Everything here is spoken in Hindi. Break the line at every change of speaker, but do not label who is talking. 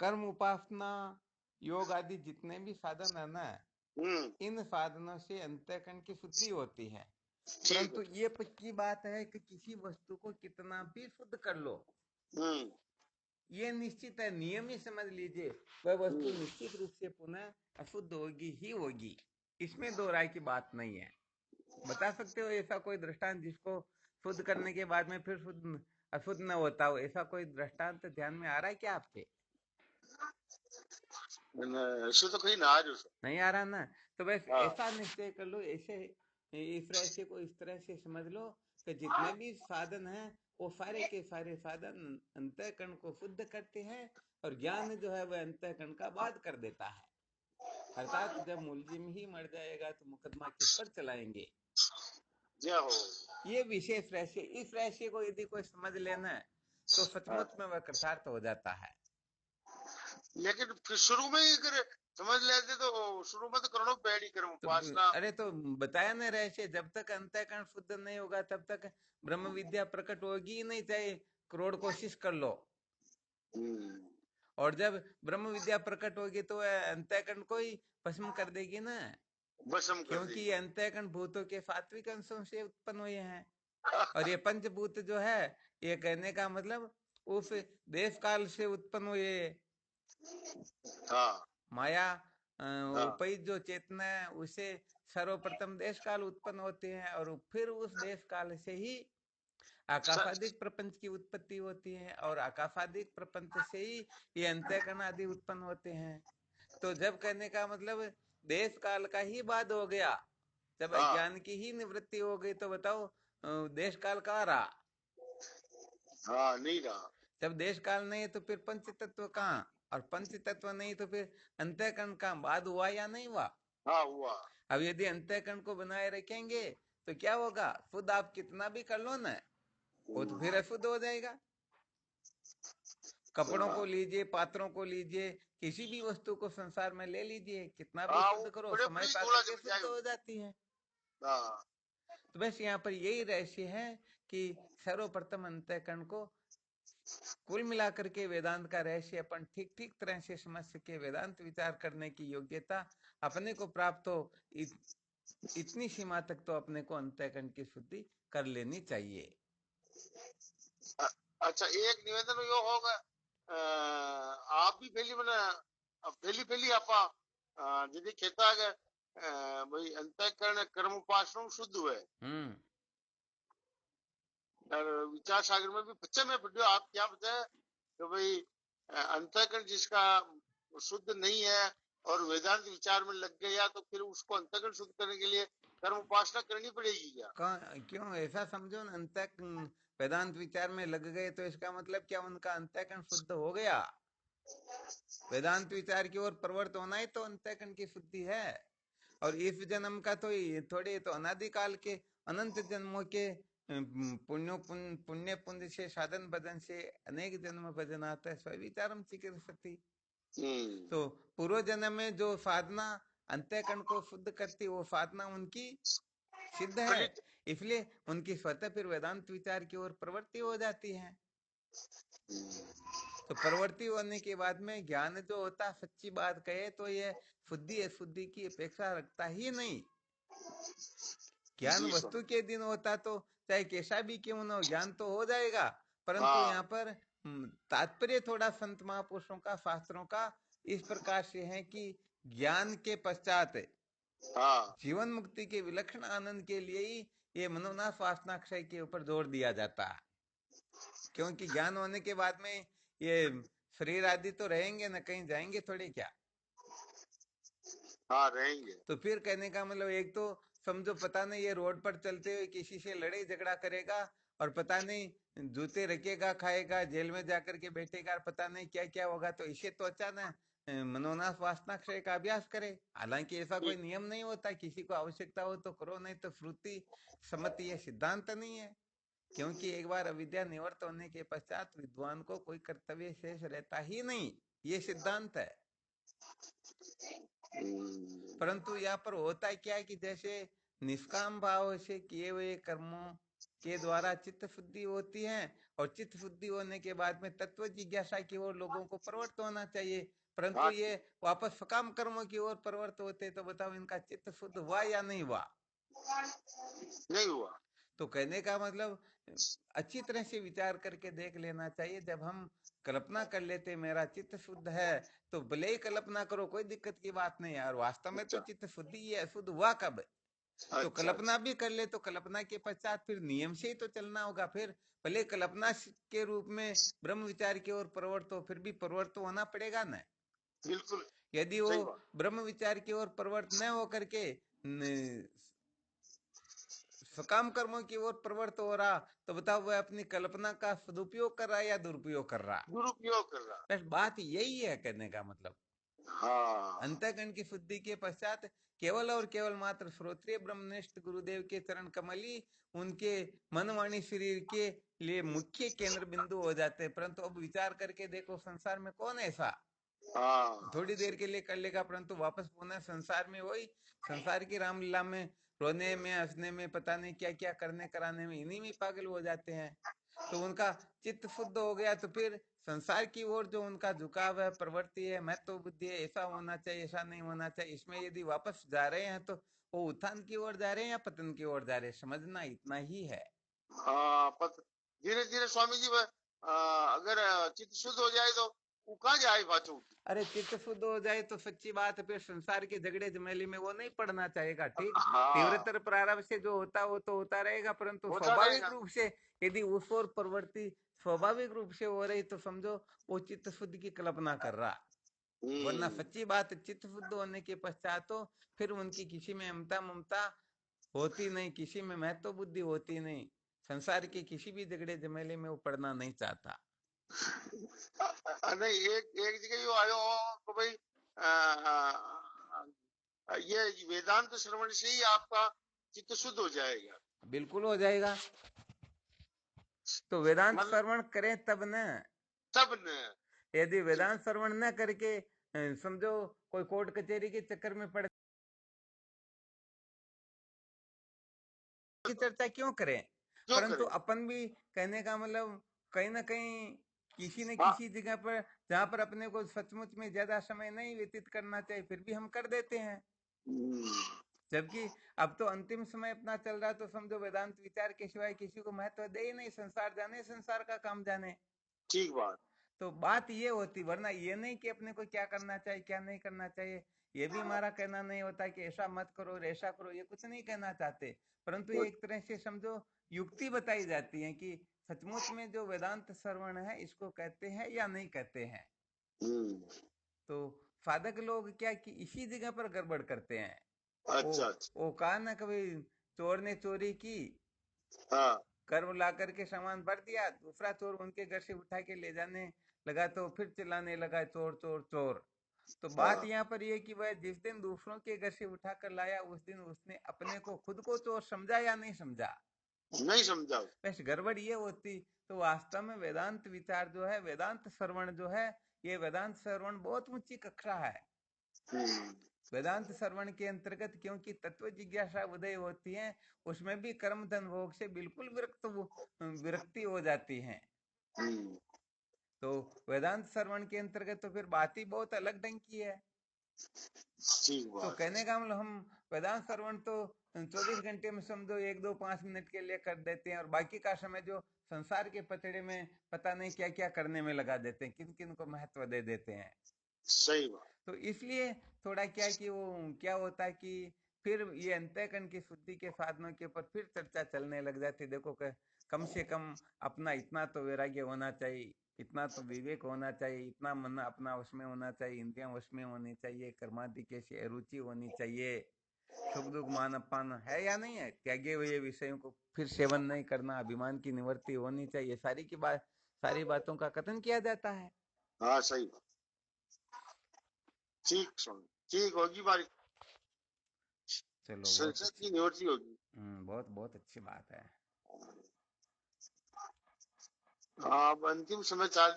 कर्म उपासना योग आदि जितने भी साधन है ना, इन साधनों से अंतःकरण की शुद्धि होती है।
ठीक
परंतु
है।
ये पक्की बात है कि किसी वस्तु को कितना भी शुद्ध कर लो, ये निश्चित है, नियम ही समझ लीजिए, वह वस्तु निश्चित रूप से पुनः अशुद्ध होगी ही होगी। इसमें दो राय की बात नहीं है। बता सकते हो ऐसा कोई दृष्टांत जिसको शुद्ध करने के बाद में फिर शुद्ध अशुद्ध न होता हो? ऐसा कोई दृष्टांत ध्यान में आ रहा है क्या आपके?
ऐसे तो कहीं ना आज
नहीं आ रहा ना? तो बस
हाँ।
ऐसा निश्चय कर लो, ऐसे इस रहस्य को इस तरह से समझ लो कि जितने भी साधन हैं वो सारे के सारे साधन अंतःकरण को शुद्ध करते हैं, और ज्ञान जो है वह अंतःकरण का बाध कर देता है। अर्थात जब मुलजिम ही मर जाएगा तो मुकदमा किस पर चलाएंगे?
जय हो।
ये विशेष रहस्य, इस रहस्य को यदि कोई समझ लेना है तो
हाँ।
सचमुच में वह कृतार्थ हो जाता है।
लेकिन फिर शुरू में ही अगर समझ लेते तो शुरू में तो करोड़ों पेड़ ही कर्म
तो
उपासना।
अरे तो बताया ना रहस्य, जब तक अंतःकरण शुद्ध नहीं होगा तब तक ब्रह्म विद्या प्रकट होगी ही नहीं, चाहे करोड़ कोशिश कर लो।
हम्म,
और जब ब्रह्म विद्या प्रकट होगी तो अंतःकरण को ही भस्म कर देगी ना,
भस्म कर
क्योंकि
देगी।
ये अंतःकरण भूतों के सात्विक अंशों से उत्पन्न हुए हैं। और ये पंचभूत जो है, ये कहने का मतलब उस देश काल से उत्पन्न हुए
हाँ
माया
हाँ।
उपहित जो चेतना है उसे सर्वप्रथम देश काल उत्पन्न होते हैं, और फिर उस देश काल से ही आकाशादिक प्रपंच की उत्पत्ति होती है, और आकाशादिक प्रपंच से ही ये अंतःकरण आदि उत्पन्न होते हैं। तो जब कहने का मतलब देश काल का ही बाद हो गया, जब
हाँ
अज्ञान की ही निवृत्ति हो गई, तो बताओ देश काल कहाँ रहा?
हाँ, नहीं रहा।
जब देश काल नहीं तो फिर पंच तत्व कहाँ? और पंच तत्व नहीं तो फिर अंतःकरण का बाद हुआ या नहीं हुआ?
हाँ हुआ।
अब यदि अंतःकरण को बनाए रखेंगे तो क्या होगा? शुद्ध आप कितना भी कर लो ना, वो तो फिर अशुद्ध हो जाएगा। कपड़ों को
हाँ
लीजिए, पात्रों को लीजिए, किसी भी वस्तु को संसार में ले लीजिए, कितना भी
हाँ, वो
शुद्ध करो,
बड़े
समय
बड़ी
पा
धूला
करके
जम
शुद्ध
जाए
हो
उनमें।
जाती है।
हाँ।
तो बस यहाँ पर यही रहस्य है कि सर्वप्रथम अंतःकरण को कुल मिलाकर के वेदांत का रहस्य अपन ठीक ठीक तरह से समझ सके, वेदांत विचार करने की योग्यता अपने को प्राप्त हो, इतनी सीमा तक तो अपने को अंतःकरण की शुद्धि कर लेनी चाहिए।
अच्छा, एक निवेदन यो होगा। आप भी पहली मैंने पहली पहली आपा यदि कहता है भाई अंतःकरण कर्म उपासना शुद्ध हुए
हम्म।
और विचार सागर में भी बच्चे में पढ़ो आप क्या बताए कि भाई अंतःकरण जिसका शुद्ध नहीं है और वेदांत विचार में लग गया तो फिर उसको अंतःकरण शुद्ध करने के लिए कर्म उपासना करनी पड़ेगी क्या?
क्यों ऐसा समझो ना, अंतः वेदांत विचार में लग गए तो इसका मतलब क्या उनका अंतःकरण शुद्ध हो गया? वेदांत विचार की ओर प्रवृत्त होना ही तो अंतःकरण की शुद्धि है। और इस जन्म का तो ये थोड़े तो अनादिकाल के अनंत जन्मों के पुण्य पुण्य से साधन भजन से अनेक जन्म भजन आता है, स्विचारम चिकित्सति।
हम्म।
तो पूर्व जन्म में जो साधना अंतःकरण को शुद्ध करती, वो साधना उनकी सिद्ध है,
फलित।
इसलिए उनकी स्वतः फिर वेदांत विचार की ओर प्रवृत्ति हो जाती है। तो प्रवृत्ति होने के बाद में ज्ञान जो होता है, सच्ची बात कहे तो ये शुद्धि अशुद्धि की अपेक्षा रखता ही नहीं। ज्ञान
जी
वस्तु
स्वामी।
के दिन होता तो चाहे कैसा भी क्यों ना हो, ज्ञान तो हो जाएगा। परंतु
हाँ
यहाँ पर तात्पर्य थोड़ा संत महापुरुषों का, शास्त्रों का इस प्रकार से है कि ज्ञान के पश्चात
हाँ।
जीवन मुक्ति के विलक्षण आनंद के लिए ही ये मनोनाश वासना क्षय के ऊपर जोर दिया जाता है। क्योंकि ज्ञान होने के बाद में ये शरीर आदि तो रहेंगे ना, कहीं जाएंगे थोड़ी क्या?
हाँ रहेंगे।
तो फिर कहने का मतलब एक तो समझो, पता नहीं ये रोड पर चलते हुए किसी से लड़ाई झगड़ा करेगा, और पता नहीं जूते रखेगा, खाएगा, जेल में जाकर के बैठेगा, और पता नहीं क्या क्या होगा। तो इसे तो अचानक मनोनाश वासना क्षय का अभ्यास करे। हालांकि ऐसा कोई
ठीक।
नियम नहीं होता, किसी को आवश्यकता हो तो करो, नहीं तो श्रुति सम्मति ये सिद्धांत नहीं है। क्योंकि एक बार अविद्या निवृत्त होने के पश्चात विद्वान को कोई कर्तव्य शेष रहता ही नहीं, ये सिद्धांत है। परंतु यहाँ पर होता है क्या है कि जैसे निष्काम भाव से किए हुए कर्मों के द्वारा चित्त शुद्धि होती है, और चित्त शुद्धि होने के बाद में तत्व जिज्ञासा की ओर लोगों को प्रवृत्त होना चाहिए। परंतु
हाँ।
ये वापस सकाम कर्मों की ओर प्रवृत्त होते, तो बताओ इनका चित्त शुद्ध हुआ या नहीं हुआ?
नहीं हुआ।
तो कहने का मतलब अच्छी तरह से विचार करके देख लेना चाहिए। जब हम कल्पना कर लेते मेरा चित्त शुद्ध है, तो भले ही कल्पना करो, कोई दिक्कत की बात नहीं है। और वास्तव में तो
अच्छा
चित्त शुद्धि ये अशुद्ध हुआ कब? तो
अच्छा
कल्पना भी कर ले, तो कल्पना के पश्चात फिर नियम से ही तो चलना होगा। फिर भले कल्पना के रूप में ब्रह्म विचार की ओर प्रवृत्त हो, फिर भी प्रवृत्त होना पड़ेगा ना।
बिल्कुल
यदि वो
सही बात।
ब्रह्म विचार की ओर प्रवृत्त न होकर के सकाम कर्मों की ओर प्रवृत्त हो रहा, तो बताओ वह अपनी कल्पना का सदुपयोग कर रहा है या दुरुपयोग कर रहा?
दुरुपयोग कर रहा।
बस बात यही है कहने का मतलब।
हाँ
अंतःकरण की शुद्धि के पश्चात केवल और केवल मात्र श्रोत्रिय ब्रह्मनिष्ठ गुरुदेव के चरण कमल ही उनके मन वाणी शरीर के लिए मुख्य केंद्र बिंदु हो जाते हैं। परंतु अब विचार करके देखो, संसार में कौन ऐसा
हाँ
थोड़ी देर के लिए कर लेगा, परंतु वापस पुनः संसार में वही संसार की रामलीला में रोने में हंसने में पता नहीं क्या क्या करने कराने में इन्हीं में पागल हो जाते हैं। तो उनका चित्त शुद्ध हो गया, तो फिर संसार की ओर जो उनका झुकाव है, प्रवृत्ति है, महत्व बुद्धि है, ऐसा होना चाहिए ऐसा नहीं होना चाहिए, इसमें यदि वापस जा रहे हैं तो वो उत्थान की ओर जा रहे हैं या पतन की ओर जा रहे हैं, समझना इतना ही है।
हाँ। धीरे धीरे स्वामी जी अगर चित्त शुद्ध हो जाए तो वो कहाँ जाए पाछू।
अरे चित्त शुद्ध हो जाए तो सच्ची बात है, फिर संसार के झगड़े झमेली में वो नहीं पड़ना चाहेगा। ठीक,
हाँ
तीव्रतर प्रारंभ से जो होता वो तो होता रहेगा, परंतु
होता
स्वाभाविक
रहेगा।
रूप से यदि उस ओर प्रवृत्ति स्वाभाविक रूप से हो रही, तो समझो वो चित्त शुद्ध की कल्पना कर रहा। वरना
हम्म।
सच्ची बात, चित्त शुद्ध होने के पश्चात तो फिर उनकी किसी में ममता ममता होती नहीं, किसी में महत्व बुद्धि होती नहीं, संसार के किसी भी झगड़े झमेले में वो पड़ना नहीं चाहता।
नहीं, एक जगह यो आयो कि भाई ये वेदांत श्रवण से ही आपका चित्त शुद्ध हो जाएगा।
बिल्कुल हो जाएगा। तो वेदांत
मतलब
श्रवण करें तब न।
तब न।
यदि वेदांत श्रवण न करके समझो कोई कोर्ट कचहरी के चक्कर में पड़ की चर्चा क्यों करें?
क्यों
परंतु
करें।
अपन भी कहने का मतलब कहीं ना कहीं किसी न
हाँ।
किसी जगह पर जहां पर अपने को सचमुच में ज्यादा समय नहीं व्यतीत करना चाहिए, फिर भी हम कर देते हैं।
हम्म।
जबकि अब तो अंतिम समय अपना चल रहा, तो समझो वेदांत विचार के सिवाय किसी को महत्व दे ही नहीं, संसार जाने संसार का काम जाने।
ठीक बात।
तो बात ये होती, वरना ये नहीं कि अपने को क्या करना चाहिए क्या नहीं करना चाहिए, ये भी हमारा कहना नहीं होता कि ऐसा मत करो और ऐसा करो, ये कुछ नहीं कहना चाहते। परंतु ये एक तरह से समझो युक्ति बताई जाती है कि सचमुच में जो वेदांत श्रवण है इसको कहते हैं या नहीं कहते हैं।
हम्म।
तो साधक लोग क्या कि इसी जगह पर गड़बड़ करते हैं। वो
अच्छा अच्छा।
वो कहा ना कभी चोर ने चोरी की,
हाँ
कर्व ला करके सामान भर दिया, दूसरा चोर उनके घर से उठा के ले जाने लगा तो फिर चिल्लाने लगा चोर चोर चोर। तो बात
हाँ।
यहाँ पर ये कि वह जिस दिन दूसरों के घर से उठा कर लाया, उस दिन उसने अपने को खुद को चोर समझा या नहीं समझा?
नहीं समझा।
बस गड़बड़ ये होती। तो वास्तव में वेदांत विचार जो है, वेदांत श्रवण जो है, ये वेदांत श्रवण बहुत ऊंची कक्षा है।
हम्म।
वेदांत श्रवण के अंतर्गत क्योंकि तत्व जिज्ञासा उदय होती है, उसमें भी कर्म धन भोग से बिल्कुल विरक्ति हो जाती है।
हम्म।
तो वेदांत श्रवण के अंतर्गत तो फिर बात ही बहुत अलग ढंग की है।
ठीक
तो
बात।
कहने का मतलब हम वेदांत श्रवण तो 24 घंटे में समझो 1 2 5 मिनट के लिए कर देते हैं, और बाकी का समय जो संसार के पतड़े में पता नहीं क्या क्या करने में लगा देते हैं, किन किन को महत्व दे देते हैं।
सही बात।
तो इसलिए थोड़ा क्या कि वो क्या होता है कि फिर ये अंतःकरण की शुद्धि के साधनों के ऊपर फिर चर्चा चलने लग जाती। देखो कम से कम अपना इतना तो वैराग्य होना चाहिए, इतना तो विवेक होना चाहिए, इतना मन अपना उसमें होना चाहिए, इंद्रियां उसमें होनी चाहिए, कर्मादि के से रुचि होनी चाहिए, सुख दुख मान अपमान है या नहीं है, त्यागे हुए विषयों को फिर सेवन नहीं करना, अभिमान की निवृत्ति होनी चाहिए, सारी बातों का कथन किया जाता है।
हाँ सही बात। ठीक स्वामी। ठीक होगी बारी।
चलो बहुत
संसद
अच्छी।
की निवृत्ति होगी।
बहुत बहुत अच्छी बात है।
हाँ अब अंतिम समय चालू